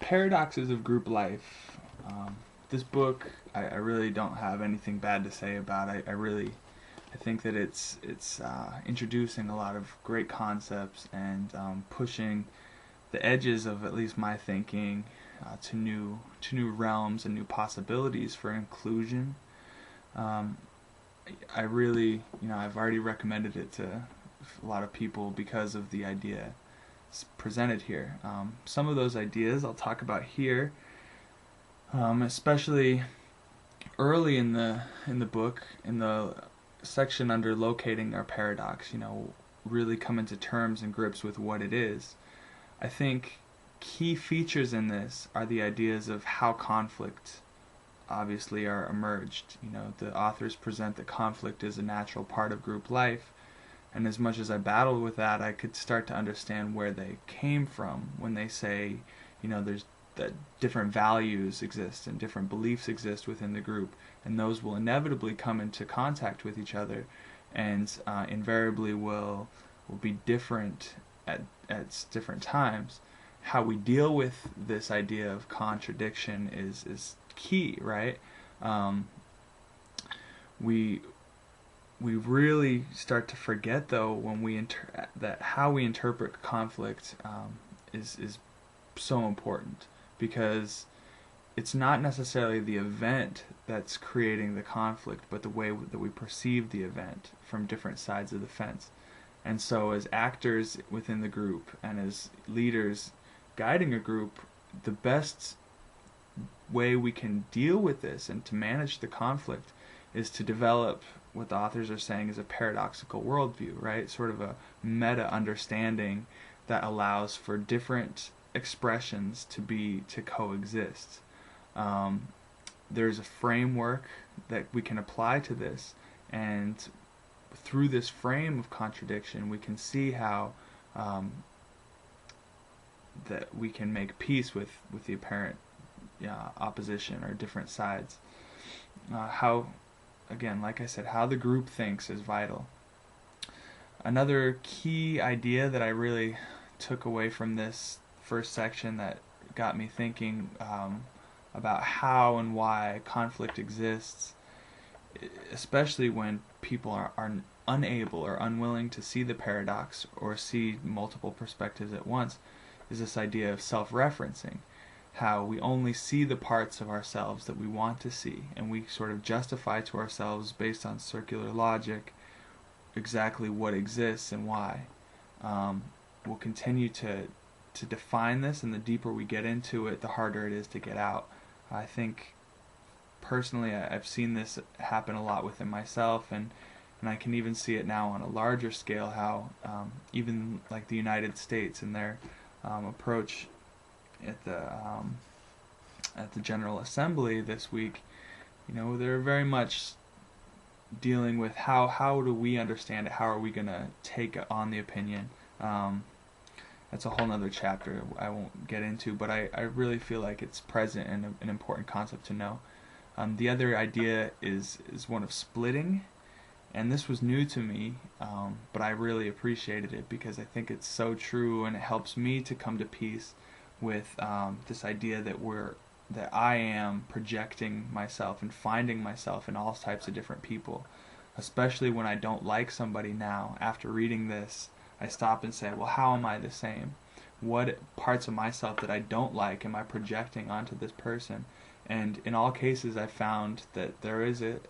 Paradoxes of Group Life. This book, I really don't have anything bad to say about. I think that it's introducing a lot of great concepts and pushing the edges of at least my thinking to new realms and new possibilities for inclusion. Um, I really, I've already recommended it to a lot of people because of the idea presented here. Some of those ideas I'll talk about here, especially early in the book, in the section under locating our paradox. Really coming to terms and grips with what it is. I think key features in this are the ideas of how conflict obviously are emerged. The authors present that conflict is a natural part of group life, and as much as I battled with that, I could start to understand where they came from when they say, there's that different values exist and different beliefs exist within the group, and those will inevitably come into contact with each other, and invariably will be different at different times. How we deal with this idea of contradiction is key, right? We really start to forget, though, when that how we interpret conflict is so important, because it's not necessarily the event that's creating the conflict, but the way that we perceive the event from different sides of the fence. And so as actors within the group and as leaders guiding a group, the best way we can deal with this and to manage the conflict is to develop what the authors are saying is a paradoxical worldview, right? Sort of a meta understanding that allows for different expressions to coexist. There's a framework that we can apply to this, and through this frame of contradiction, we can see how that we can make peace with the apparent opposition or different sides. How, again, like I said, how the group thinks is vital. Another key idea that I really took away from this first section that got me thinking about how and why conflict exists, especially when people are unable or unwilling to see the paradox or see multiple perspectives at once, is this idea of self-referencing. How we only see the parts of ourselves that we want to see, and we sort of justify to ourselves based on circular logic exactly what exists and why. We'll continue to define this, and the deeper we get into it, the harder it is to get out. I think personally I've seen this happen a lot within myself, and I can even see it now on a larger scale, how even like the United States and their approach at the General Assembly this week, they're very much dealing with how do we understand it, how are we going to take on the opinion. That's a whole nother chapter I won't get into, but I really feel like it's present and an important concept to know. The other idea is one of splitting, and this was new to me, but I really appreciated it because I think it's so true, and it helps me to come to peace with this idea that I am projecting myself and finding myself in all types of different people. Especially when I don't like somebody now, after reading this, I stop and say, well, how am I the same? What parts of myself that I don't like am I projecting onto this person? And in all cases, I found that there is a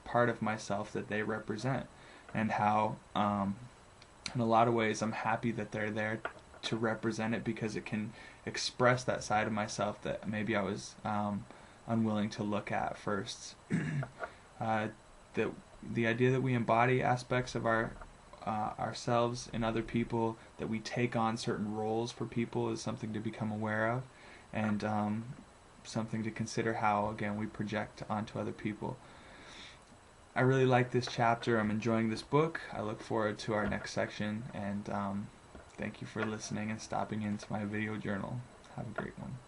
part of myself that they represent, and how in a lot of ways I'm happy that they're there to represent it, because it can express that side of myself that maybe I was unwilling to look at first. The idea that we embody aspects of ourselves in other people, that we take on certain roles for people, is something to become aware of, and something to consider how, again, we project onto other people. I really like this chapter. I'm enjoying this book. I look forward to our next section, and thank you for listening and stopping into my video journal. Have a great one.